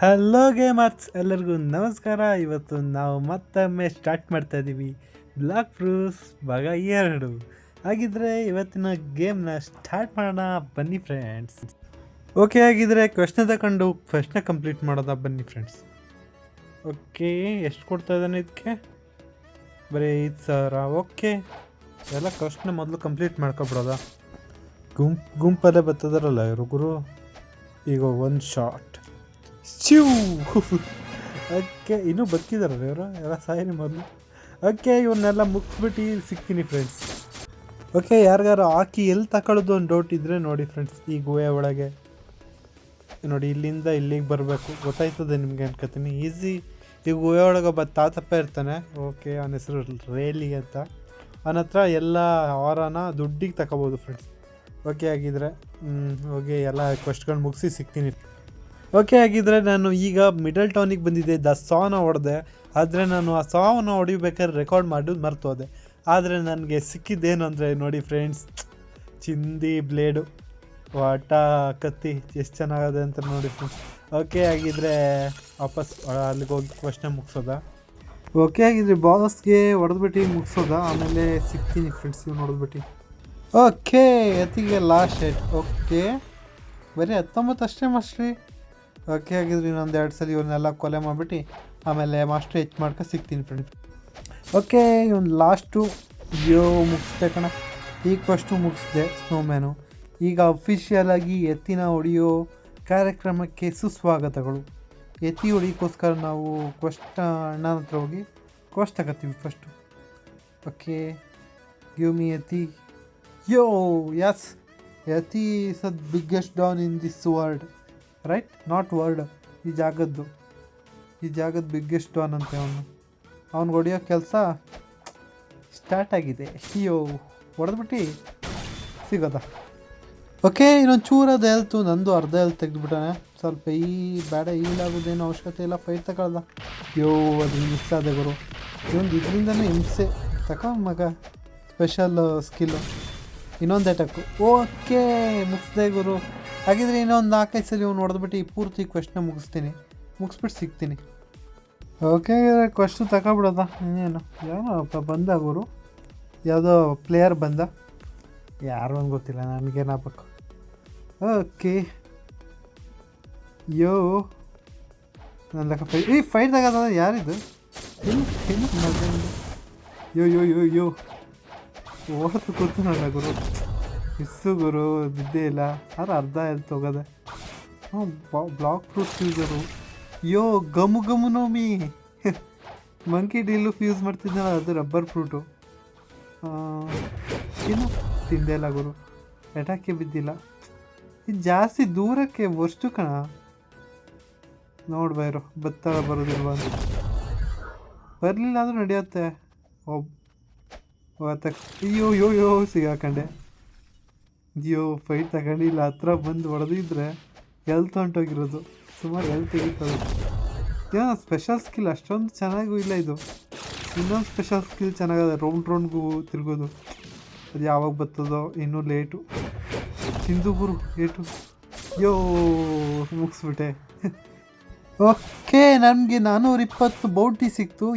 Hello gamers ಎಲ್ಲರಿಗೂ ನಮಸ್ಕಾರ. ಇವತ್ತು ನಾವು ಮತ್ತೊಮ್ಮೆ ಸ್ಟಾರ್ಟ್ ಮಾಡ್ತಾ ಇದ್ದೀವಿ ಬ್ಲಾಕ್ ಫ್ರೂಸ್ ಭಾಗ 2. ಹಾಗಿದ್ರೆ ಇವತ್ತಿನ ಗೇಮ್ನ ಸ್ಟಾರ್ಟ್ ಮಾಡೋಣ ಬನ್ನಿ ಫ್ರೆಂಡ್ಸ್. ಓಕೆ, ಹಾಗಿದ್ರೆ ಕ್ವೆಶ್ಚನ್ ತಗೊಂಡು ಫಸ್ಟ್ನ ಕಂಪ್ಲೀಟ್ ಮಾಡೋದಾ ಬನ್ನಿ ಫ್ರೆಂಡ್ಸ್. ಓಕೆ, ಎಷ್ಟು ಕೊಡ್ತಾ ಇದ್ದಾನೆ ಇದಕ್ಕೆ? ಬರೀ 5,000. ಓಕೆ, ಎಲ್ಲ ಕ್ವೆಶ್ಚನ್ ಮೊದಲು ಕಂಪ್ಲೀಟ್ ಮಾಡ್ಕೊಬಿಡೋದಾ? ಗುಂಪಲ್ಲೇ ಬರ್ತದಾರಲ್ಲ ಇವರು ಗುರು. ಈಗ ಒಂದು ಶಾಟ್ ಓಕೆ, ಇನ್ನೂ ಬದುಕಿದಾರಲ್ಲ ಇವರು, ಎಲ್ಲ ಸಾಯಿನಿ ಮೊದಲು. ಓಕೆ, ಇವನ್ನೆಲ್ಲ ಮುಗಿಸ್ಬಿಟ್ಟು ಸಿಗ್ತೀನಿ ಫ್ರೆಂಡ್ಸ್. ಓಕೆ, ಯಾರಿಗಾರು ಹಾಕಿ ಎಲ್ಲಿ ತಗೊಳ್ಳೋದು ಒಂದು ಡೌಟ್ ಇದ್ದರೆ ನೋಡಿ ಫ್ರೆಂಡ್ಸ್, ಈ ಗುಹೆ ಒಳಗೆ ನೋಡಿ, ಇಲ್ಲಿಂದ ಇಲ್ಲಿಗೆ ಬರಬೇಕು. ಗೊತ್ತಾಯ್ತದೆ ನಿಮಗೆ ಅನ್ಕೋತೀನಿ. ಈಸಿ. ಈ ಗುಹೆ ಒಳಗೆ ಒಬ್ಬ ತಾತಪ್ಪ ಇರ್ತಾನೆ. ಓಕೆ, ಅವನ ಹೆಸರು ರೇಲಿ ಅಂತ. ಅವನ ಹತ್ರ ಎಲ್ಲ ಆಹಾರನ ದುಡ್ಡಿಗೆ ತಗೋಬೋದು ಫ್ರೆಂಡ್ಸ್. ಓಕೆ, ಆಗಿದ್ರೆ ಓಕೆ, ಎಲ್ಲ ಕ್ವೆಶ್ಟ್ಗಳು ಮುಗಿಸಿ ಸಿಗ್ತೀನಿ. ಓಕೆ, ಆಗಿದ್ದರೆ ನಾನು ಈಗ ಮಿಡಲ್ ಟೌನಿಗೆ ಬಂದಿದ್ದೆ. ದ ಸಾನ ಹೊಡೆದೆ. ಆದರೆ ನಾನು ಆ ಸಾವನ್ನು ಹೊಡಿಬೇಕಾದ್ರೆ ರೆಕಾರ್ಡ್ ಮಾಡೋದು ಮರ್ತೋದೆ. ಆದರೆ ನನಗೆ ಸಿಕ್ಕಿದ್ದೇನು ಅಂದರೆ ನೋಡಿ ಫ್ರೆಂಡ್ಸ್, ಚಿಂದಿ ಬ್ಲೇಡು ವಾಟ ಕತ್ತಿ ಎಷ್ಟು ಚೆನ್ನಾಗದೆ ಅಂತ ನೋಡಿ ಫ್ರೆಂಡ್ಸ್. ಓಕೆ, ಆಗಿದ್ದರೆ ವಾಪಸ್ ಅಲ್ಲಿಗೆ ಹೋಗಿ ಕ್ವೆಶ್ಚನ್ ಮುಗಿಸೋದಾ? ಓಕೆ, ಆಗಿದ್ರೆ ಬಾಸ್ಗೆ ಹೊಡೆದ್ಬಿಟ್ಟು ಮುಗಿಸೋದಾ? ಆಮೇಲೆ ಸಿಗ್ತೀನಿ ಫ್ರೆಂಡ್ಸ್ ಇವ್ನು ಹೊಡೆದ್ಬಿಟ್ಟು. ಓಕೆ, ಅತಿಗೆ ಲಾಸ್ಟ್ ಡೇಟ್. ಓಕೆ, ಬರೀ 19 ಅಷ್ಟೇ ಮಾಸ್ಟ್ರಿ. ಓಕೆ, ಆಗಿದ್ರೆ ಇನ್ನೊಂದು 2 ಸಲ ಇವನ್ನೆಲ್ಲ ಕೊಲೆ ಮಾಡಿಬಿಟ್ಟು ಆಮೇಲೆ ಮಾಸ್ಟ್ರಿ ಹೆಚ್ಚು ಮಾಡ್ಕೊ ಸಿಗ್ತೀನಿ ಫ್ರೆಂಡ್ಸ್. ಓಕೆ, ಇವನು ಲಾಸ್ಟು ಮುಗಿಸ್ದೆ ಕಣ. ಈಗ ಫಸ್ಟು ಮುಗಿಸ್ದೆ ಸ್ನೋಮ್ಯಾನು. ಈಗ ಅಫಿಷಿಯಲಾಗಿ ಎತ್ತಿನ ಹೊಡೆಯೋ ಕಾರ್ಯಕ್ರಮಕ್ಕೆ ಸುಸ್ವಾಗತಗಳು. ಎತ್ತಿ ಹೊಡಿಯೋಕ್ಕೋಸ್ಕರ ನಾವು ಅಣ್ಣನ ಹತ್ರ ಹೋಗಿ ಕ್ವೆಸ್ಟ್ ತಗೋತೀವಿ ಫಸ್ಟು. ಓಕೆ, ಗಿವ್ ಮಿ ಎತ್ತಿ. ಯಸ್, ಯತಿ is the biggest don in this world, right? Not world, ಈ ಜಾಗದ ಬಿಗ್ಗೆಸ್ಟ್ ಡಾನ್ ಅಂತೆ ಅವ್ನಿಗೆ ಹೊಡೆಯೋ ಕೆಲಸ ಸ್ಟಾರ್ಟ್ ಆಗಿದೆ. ಹೊಡೆದ್ಬಿಟ್ಟು ಸಿಗೋದ? ಓಕೆ, ಇನ್ನೊಂದು ಚೂರದ ಹೆಲ್ತು, ನಂದು ಅರ್ಧ ಹೆಲ್ತ್ ತೆಗೆದುಬಿಟ್ಟಾನೆ. ಸ್ವಲ್ಪ ಬೇಡ ಈಲಾಗೋದೇನೋ ಅವಶ್ಯಕತೆ ಇಲ್ಲ. ಫೈಟ್ ತಗೊಳ್ದ. ಅದು ಮಿಸ್ ಆದ ಗುರು. ಇನ್ನೊಂದು ಇದರಿಂದನೇ ಹಿಂಸೆ. ಮಗ ಸ್ಪೆಷಲ್ ಸ್ಕಿಲ್ಲು, ಇನ್ನೊಂದು ಅಟ್ಯಾಕು. ಓಕೆ, ಮುಗಿಸ್ದೆ ಗುರು. ಹಾಗಿದ್ರೆ ಇನ್ನೊಂದು 4-5 ಸಲ ಇವ್ನು ಹೊಡೆದ್ಬಿಟ್ಟು ಪೂರ್ತಿ ಕ್ವೆಶ್ಚನ್ನ ಮುಗಿಸ್ಬಿಟ್ಟು ಸಿಗ್ತೀನಿ. ಓಕೆ, ಕ್ವೆಶ್ಚನ್ ತಗೊಬಿಡೋದ? ಇನ್ನೇನು ಏನೋ ಬಂದ ಗುರು, ಯಾವುದೋ ಪ್ಲೇಯರ್ ಬಂದ, ಯಾರು ಅಂತ ಗೊತ್ತಿಲ್ಲ ನನಗೇನಾಗಬೇಕು. ಓಕೆ, ನನ್ನ ಫೈಟ್ ತಗೋದ? ಯಾರಿದು? ಓಡೋದು ಕೂತು ನೋಡ ಗುರು. ಮಿಸ್ಸು ಗುರು, ಬಿದ್ದೇ ಇಲ್ಲ. ಆದ್ರೆ ಅರ್ಧ ಎಲ್ಲಿ ಹೋಗೋದೆ. ಬ್ಲಾಕ್ ಫ್ರೂಟ್ ಫ್ಯೂಸರು. ಗಮು ನೋಮಿ ಮಂಕಿ ಡೀಲು ಫ್ಯೂಸ್ ಮಾಡ್ತಿದ್ದಲ್ಲ, ಅದು ರಬ್ಬರ್ ಫ್ರೂಟು. ಏನು ತಿಂದೇ ಇಲ್ಲ ಗುರು, ಎಟಾಕೆ ಬಿದ್ದಿಲ್ಲ. ಇದು ಜಾಸ್ತಿ ದೂರಕ್ಕೆ ವಸ್ತು ಕಣ. ನೋಡ್ಬಾಯಿರು ಬತ್ತಾಳ ಬರೋದಿಲ್ವ ಅಂತ. ಬರಲಿಲ್ಲ ಅಂದ್ರೂ ನಡೆಯುತ್ತೆ. ಸಿಗಾಕಂಡೆ. ಫೈಟ್ ತಗೊಂಡಿಲ್ಲ. ಹತ್ರ ಬಂದು ಹೊಡೆದಿದ್ರೆ ಹೆಲ್ತ್ ಹೊಂಟೋಗಿರೋದು. ಸುಮಾರು ಹೆಲ್ತ್ ತೆಗಿತದೆ. ಏನೋ ಸ್ಪೆಷಲ್ ಸ್ಕಿಲ್ ಅಷ್ಟೊಂದು ಚೆನ್ನಾಗೂ ಇಲ್ಲ ಇದು. ಇನ್ನೊಂದು ಸ್ಪೆಷಲ್ ಸ್ಕಿಲ್ ಚೆನ್ನಾಗದೆ, ರೌಂಡ್ಗೂ ತಿರ್ಗೋದು. ಅದು ಯಾವಾಗ ಬರ್ತದೋ, ಇನ್ನೂ ಲೇಟು. ತಿಂದು ಗುರು ಏಟು. ಮುಗಿಸ್ಬಿಟ್ಟೆ. ಓಕೆ, ನನಗೆ 420 ಬೌಂಟಿ ಸಿಕ್ತು.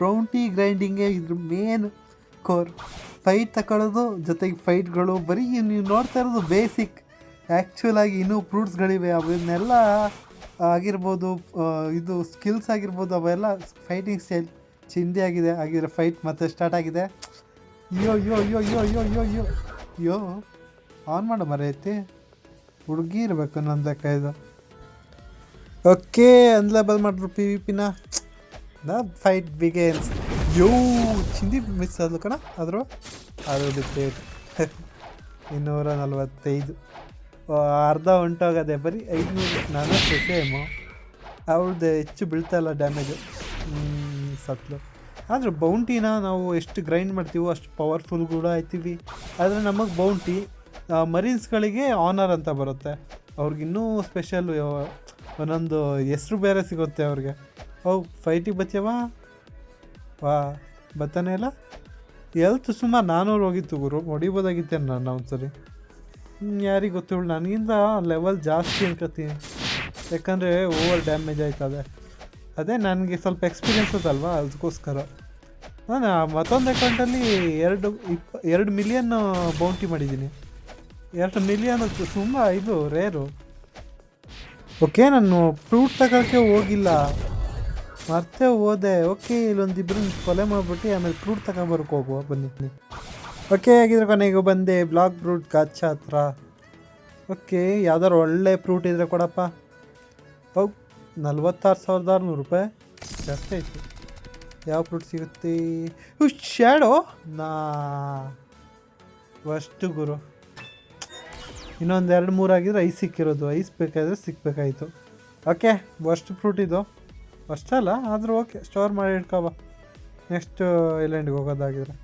ಬೌಂಟಿ ಗ್ರೈಂಡಿಂಗೇ ಇದ್ರ ಮೇನ್ ಕೋರ್. ಫೈಟ್ ತಗೊಳ್ಳೋದು ಜೊತೆಗೆ ಫೈಟ್ಗಳು. ಬರೀ ನೀವು ನೋಡ್ತಾ ಇರೋದು ಬೇಸಿಕ್. ಆ್ಯಕ್ಚುಲಾಗಿ ಇನ್ನೂ ಫ್ರೂಟ್ಸ್ಗಳಿವೆ, ಅವನ್ನೆಲ್ಲ ಆಗಿರ್ಬೋದು, ಇದು ಸ್ಕಿಲ್ಸ್ ಆಗಿರ್ಬೋದು, ಅವೆಲ್ಲ ಫೈಟಿಂಗ್ ಸ್ಟೈಲ್ ಚಿಂದಿ ಆಗಿದೆ. ಆಗಿದ್ರೆ ಫೈಟ್ ಮತ್ತೆ ಸ್ಟಾರ್ಟ್ ಆಗಿದೆ. ಆನ್ ಮಾಡೋ ಮರೆಯೈತಿ. ಹುಡುಗಿ ಇರಬೇಕು ನನ್ನ ಲೆಕ್ಕ ಇದು. ಓಕೆ, ಅನ್ಲೇಬಲ್ ಮಾಡಿದ್ರು PvPನ. ಫೈಟ್ ಬಿಗೇನ್ಸ್. ಚಿಂದಿ ಮಿಸ್ ಆದ್ಲು ಕಣ. ಆದರೂ ಅದು ಬಿಟ್ಟೇಟ್ 245. ಅರ್ಧ ಹೊಂಟೋಗದೆ. ಬರೀ 500. ನಾನು ಸೇಮು. ಅವಳದ್ದು ಹೆಚ್ಚು ಬೀಳ್ತಾಯಿಲ್ಲ ಡ್ಯಾಮೇಜು. ಸತ್ಲು. ಆದರೆ ಬೌಂಟಿನ ನಾವು ಎಷ್ಟು ಗ್ರೈಂಡ್ ಮಾಡ್ತೀವೋ ಅಷ್ಟು ಪವರ್ಫುಲ್ ಕೂಡ ಆಯ್ತೀವಿ. ಆದರೆ ನಮಗೆ ಬೌಂಟಿ ಮರೀನ್ಸ್ಗಳಿಗೆ ಆನರ್ ಅಂತ ಬರುತ್ತೆ. ಅವ್ರಿಗಿನ್ನೂ ಸ್ಪೆಷಲ್ ಒಂದೊಂದು ಹೆಸ್ರು ಬೇರೆ ಸಿಗುತ್ತೆ ಅವ್ರಿಗೆ. ಫೈಟಿಗೆ ಬತ್ತೀವ? ಬರ್ತಾನೆ ಇಲ್ಲ. ಹೆಲ್ತ್ ಸುಮಾರು 400 ಹೋಗಿತ್ತು ಗುರು. ಹೊಡಿಬೋದಾಗಿತ್ತೇನೆ ನಾನು ಒಂದು ಸರಿ. ಯಾರಿಗೆ ಗೊತ್ತಿಲ್ಲ, ನನಗಿಂತ ಲೆವೆಲ್ ಜಾಸ್ತಿ ಅನ್ಕೋತೀನಿ. ಯಾಕಂದರೆ ಓವರ್ ಡ್ಯಾಮೇಜ್ ಆಯ್ತದೆ. ಅದೇ ನನಗೆ ಸ್ವಲ್ಪ ಎಕ್ಸ್ಪೀರಿಯನ್ಸ್ ಅದಲ್ವಾ, ಅದಕ್ಕೋಸ್ಕರ ನಾನು ಮತ್ತೊಂದು ಅಕೌಂಟಲ್ಲಿ 2 ಮಿಲಿಯನ್ ಬೌಂಟಿ ಮಾಡಿದ್ದೀನಿ. 2 ಮಿಲಿಯನ್ ತುಂಬ ಇದು ರೇರು. ಓಕೆ, ನಾನು ಫ್ರೂಟ್ ತಗೊಳ್ಳೋಕ್ಕೆ ಹೋಗಿಲ್ಲ, ಮತ್ತೆ ಹೋದೆ. ಓಕೆ, ಇಲ್ಲೊಂದಿಬ್ಬರು ಕೊಲೆ ಮಾಡಿಬಿಟ್ಟು ಆಮೇಲೆ ಫ್ರೂಟ್ ತಗೊಂಬರಕ್ಕೆ ಹೋಗುವ ಬನ್ನಿ. ಓಕೆ, ಹಾಗಿದ್ರೆ ಕೊನೆಗೆ ಬಂದೆ ಬ್ಲಾಕ್ ಫ್ರೂಟ್ ಗಾಚಾ ಹತ್ರ. ಓಕೆ, ಯಾವ್ದಾರು ಒಳ್ಳೆ ಫ್ರೂಟ್ ಇದ್ದರೆ ಕೊಡಪ್ಪ. 46,600 ರೂಪಾಯಿ ಜಾಸ್ತಿ ಆಯಿತು. ಯಾವ ಫ್ರೂಟ್ ಸಿಗುತ್ತೆ? ಶ್ಯಾಡೋ ಅಷ್ಟು ಗುರು. ಇನ್ನೊಂದು 2-3 ಆಗಿದ್ರೆ ಐಸ್ ಸಿಕ್ಕಿರೋದು. ಐಸ್ ಬೇಕಾದರೆ ಸಿಕ್ಕಬೇಕಾಯಿತು. ಓಕೆ, ಅಷ್ಟು ಫ್ರೂಟ್ ಇದು ಅಷ್ಟಲ್ಲ, ಆದರೂ ಓಕೆ, ಸ್ಟೋರ್ ಮಾಡಿ ಇಟ್ಕೊಬ. ನೆಕ್ಸ್ಟ್ ಐಲ್ಯಾಂಡ್ಗೆ ಹೋಗೋದಾಗಿದ್ರೆ.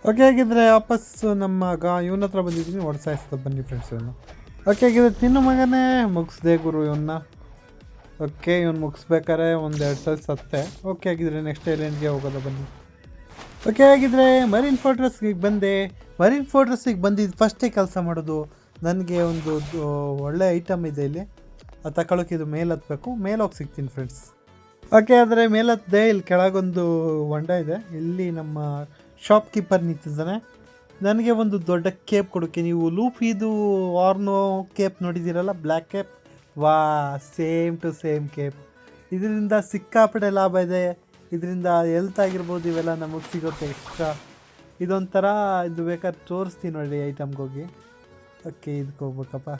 ಓಕೆ, ಆಗಿದ್ರೆ ವಾಪಸ್ ನಮ್ಮ ಇವನ ಹತ್ರ ಬಂದಿದ್ದೀನಿ, ಹೊಡ್ಸಾಯಿಸ್ತಾ ಬನ್ನಿ ಫ್ರೆಂಡ್ಸ್ ಇವನು. ಓಕೆ, ಆಗಿದ್ರೆ ತಿನ್ನು ಮಗನೇ, ಮುಗಿಸ್ದೆ ಗುರು ಇವನ್ನ. ಓಕೆ, ಇವನು ಮುಗಿಸ್ಬೇಕಾರೆ 1-2 ಸಲ ಸತ್ತೆ. ಓಕೆ, ಆಗಿದ್ರೆ ನೆಕ್ಸ್ಟ್ ಐಲ್ಯಾಂಡ್ಗೆ ಹೋಗೋದ ಬನ್ನಿ. ಓಕೆ, ಆಗಿದ್ರೆ ಮರೀನ್ ಫೋರ್ಟ್ರೆಸ್ಗೆ ಬಂದೆ. ಮರೀನ್ ಫೋರ್ಟ್ರೆಸ್ಸಿಗೆ ಬಂದಿದ್ದು ಫಸ್ಟೇ ಕೆಲಸ ಮಾಡೋದು. ನನಗೆ ಒಂದು ಒಳ್ಳೆ ಐಟಮ್ ಇದೆ ಇಲ್ಲಿ, ಅದು ತಗೊಳ್ಳೋಕೆ. ಇದು ಮೇಲೆ ಹತ್ಬೇಕು, ಮೇಲೆ ಹೋಗಿ ಸಿಗ್ತೀನಿ ಫ್ರೆಂಡ್ಸ್. ಓಕೆ, ಆದರೆ ಮೇಲೆ ಹತ್ತಿದೆ. ಇಲ್ಲಿ ಕೆಳಗೊಂದು ಹೊಂಡ ಇದೆ. ಇಲ್ಲಿ ನಮ್ಮ ಶಾಪ್ ಕೀಪರ್ ನಿಂತಿದ್ದಾನೆ. ನನಗೆ ಒಂದು ದೊಡ್ಡ ಕೇಪ್ ಕೊಡೋಕ್ಕೆ. ನೀವು ಲೂಫಿದು ಆರ್ನೋ ಕೇಪ್ ನೋಡಿದ್ದೀರಲ್ಲ, ಬ್ಲ್ಯಾಕ್ ಕೇಪ್, ವಾ ಸೇಮ್ ಟು ಸೇಮ್ ಕೇಪ್. ಇದರಿಂದ ಸಿಕ್ಕಾಪಟ್ಟೆ ಲಾಭ ಇದೆ. ಇದರಿಂದ ಹೆಲ್ತ್ ಆಗಿರ್ಬೋದು, ಇವೆಲ್ಲ ನಮಗೆ ಸಿಗುತ್ತೆ ಎಕ್ಸ್ಟ್ರಾ. ಇದೊಂಥರ ಇದು ಬೇಕಾದ್ರೆ ತೋರಿಸ್ತೀನಿ ನೋಡಿ ಐಟಮ್ಗೆ ಹೋಗಿ. ಓಕೆ, ಇದಕ್ಕೆ ಹೋಗ್ಬೇಕಪ್ಪ.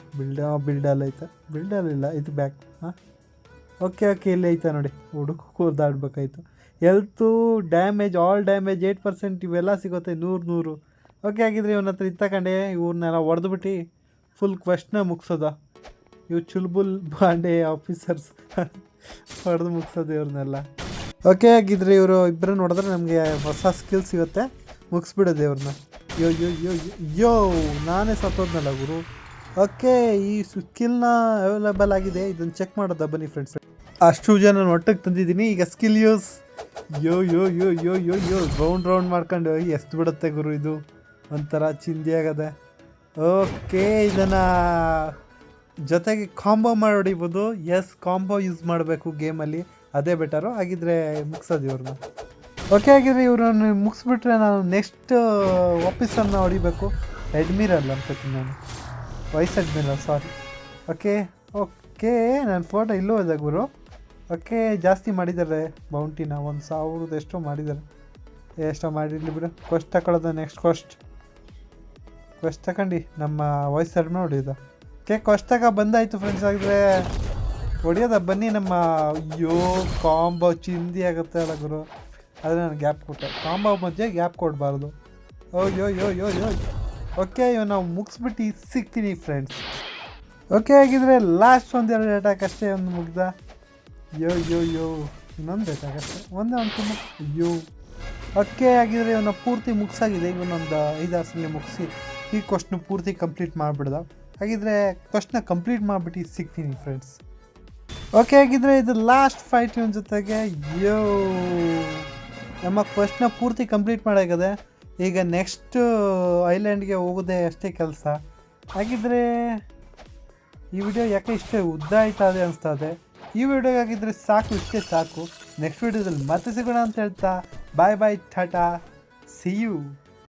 ಬಿಲ್ಡಲ್ ಐತೆ, ಬಿಲ್ಡಲ್ ಇಲ್ಲ, ಇದು ಬ್ಯಾಕ್. ಹಾಂ, ಓಕೆ, ಇಲ್ಲಿ ಐತೆ ನೋಡಿ. ಕೂರ್ದಾಡ್ಬೇಕಾಯ್ತು. ಹೆಲ್ತು, ಡ್ಯಾಮೇಜ್, ಆಲ್ ಡ್ಯಾಮೇಜ್ 8% ಇವೆಲ್ಲ ಸಿಗುತ್ತೆ 100. ಓಕೆ, ಆಗಿದ್ರೆ ಇವನ ಹತ್ರ ಇತ್ತಕೊಂಡೆ ಇವ್ರನ್ನೆಲ್ಲ ಹೊಡೆದ್ಬಿಟ್ಟು ಫುಲ್ ಕ್ವೆಶ್ನ ಮುಗಿಸೋದ. ಇವು ಚುಲ್ಬುಲ್ ಬಾಂಡೆ ಆಫೀಸರ್ಸ್ ಹೊಡೆದು ಮುಗಿಸೋದು ಇವ್ರನ್ನೆಲ್ಲ. ಓಕೆ, ಆಗಿದ್ರೆ ಇವರು ಇಬ್ಬರನ್ನ ನೋಡಿದ್ರೆ ನಮಗೆ ಹೊಸ ಸ್ಕಿಲ್ ಸಿಗುತ್ತೆ, ಮುಗಿಸ್ಬಿಡೋದು ಇವ್ರನ್ನ. ಯೋ ನಾನೇ ಸತ್ತೋದ್ನಲ್ಲ ಗುರು. ಓಕೆ, ಈ ಸ್ಕಿಲ್ನ ಅವೈಲೇಬಲ್ ಆಗಿದೆ, ಇದನ್ನು ಚೆಕ್ ಮಾಡೋದ ಬನ್ನಿ ಫ್ರೆಂಡ್ಸ್. ಅಷ್ಟು ಜನ ಒಟ್ಟಿಗೆ ತಂದಿದ್ದೀನಿ. ಈಗ ಸ್ಕಿಲ್ ಯೂಸ್. ಯೋ ರೌಂಡ್ ಮಾಡ್ಕೊಂಡು ಎಷ್ಟು ಬಿಡುತ್ತೆ ಗುರು. ಇದು ಒಂಥರ ಚಿಂದಿ ಆಗದೆ. ಓಕೆ, ಇದನ್ನು ಜೊತೆಗೆ ಕಾಂಬೋ ಮಾಡಿ ಹೊಡಿಬೋದು. ಎಸ್, ಕಾಂಬೋ ಯೂಸ್ ಮಾಡಬೇಕು ಗೇಮಲ್ಲಿ, ಅದೇ ಬೆಟರು. ಆಗಿದ್ರೆ ಮುಗಿಸೋದು ಇವ್ರನ್ನ. ಓಕೆ, ಆಗಿದ್ರೆ ಇವ್ರನ್ನ ಮುಗಿಸ್ಬಿಟ್ರೆ ನಾನು ನೆಕ್ಸ್ಟ್ ಆಫೀಸರ್ನ ಹೊಡಿಬೇಕು. ಅಡ್ಮಿರಲ್ ಅನ್ಕೋತೀನಿ ನಾನು, ವೈಸ್ ಅಡ್ಮಿರಲ್, ಸಾರಿ. ಓಕೆ, ನನ್ನ ಫೋಟೋ ಇಲ್ಲೂ ಇದೆ ಗುರು. ಓಕೆ, ಜಾಸ್ತಿ ಮಾಡಿದ್ದಾರೆ ಬೌಂಟಿನ, 1,000 ಎಷ್ಟೋ ಮಾಡಿದ್ದಾರೆ. ಎಷ್ಟೋ ಮಾಡಿರಲಿ ಬಿಡು. ಕ್ವೆಸ್ಟ್ ತಗೊಳ್ಳೋದು. ನೆಕ್ಸ್ಟ್ ಕ್ವೆಸ್ಟ್ ತಗೊಂಡು ನಮ್ಮ ವಾಯ್ಸ್ ಅಡ್ಮಿರಲ್ ಹೊಡಿಯೋದು. ಓಕೆ, ಕ್ವೆಸ್ಟ್ ತಗ ಬಂದಾಯಿತು ಫ್ರೆಂಡ್ಸ್. ಆಗಿದ್ರೆ ಹೊಡಿಯೋದ ಬನ್ನಿ. ನಮ್ಮ ಕಾಂಬೋ ಚಿಂದಿ ಆಗುತ್ತೆ ಅಲ್ಲ ಗುರು, ಆದರೆ ನಾನು ಗ್ಯಾಪ್ ಕೊಟ್ಟೆ. ಕಾಂಬೋ ಮಧ್ಯೆ ಗ್ಯಾಪ್ ಕೊಡಬಾರ್ದು. ಯೋ ಓಕೆ, ಇವಾಗ ನಾವು ಮುಗಿಸ್ಬಿಟ್ಟು ಸಿಗ್ತೀನಿ ಫ್ರೆಂಡ್ಸ್. ಓಕೆ, ಆಗಿದ್ರೆ ಲಾಸ್ಟ್ 1-2 ಅಟ್ಯಾಕ್ ಅಷ್ಟೇ. ಒಂದು ಮುಗ್ದ. ಯೋ ಇನ್ನೊಂದು ಅಟ್ಯಾಕ್ ಅಷ್ಟೇ, ಒಂದೇ ಒಂದು. ಓಕೆ, ಆಗಿದ್ರೆ ಇವನ್ನ ಪೂರ್ತಿ ಮುಗಿಸಾಗಿದೆ. ಇವನೊಂದು 5-6 ಸಲ ಮುಗಿಸಿ ಈ ಕ್ವಶ್ನ ಪೂರ್ತಿ ಕಂಪ್ಲೀಟ್ ಮಾಡಿಬಿಡ್ದ. ಹಾಗಿದ್ರೆ ಕ್ವಶ್ನ ಕಂಪ್ಲೀಟ್ ಮಾಡಿಬಿಟ್ಟು ಸಿಗ್ತೀನಿ ಫ್ರೆಂಡ್ಸ್. ಓಕೆ, ಆಗಿದ್ರೆ ಇದು ಲಾಸ್ಟ್ ಫೈಟ್ ಇವನ ಜೊತೆಗೆ. ನಮ್ಮ ಕ್ವಶ್ನ ಪೂರ್ತಿ ಕಂಪ್ಲೀಟ್ ಮಾಡಾಗಿದೆ. ಈಗ ನೆಕ್ಸ್ಟ್ ಐಲ್ಯಾಂಡ್ಗೆ ಹೋಗೋದೇ ಅಷ್ಟೇ ಕೆಲಸ. ಹಾಗಿದ್ರೆ ಈ ವಿಡಿಯೋ ಯಾಕೆ ಇಷ್ಟೇ ಉದ್ದ ಆಯ್ತದೆ ಅನಿಸ್ತದೆ. ಈ ವಿಡಿಯೋಗಾಗಿದ್ದರೆ ಇಷ್ಟೇ ಸಾಕು. ನೆಕ್ಸ್ಟ್ ವಿಡಿಯೋದಲ್ಲಿ ಮತ್ತೆ ಸಿಗೋಣ ಅಂತ ಹೇಳ್ತಾ ಬಾಯ್ ಟಾಟಾ, ಸಿ ಯು.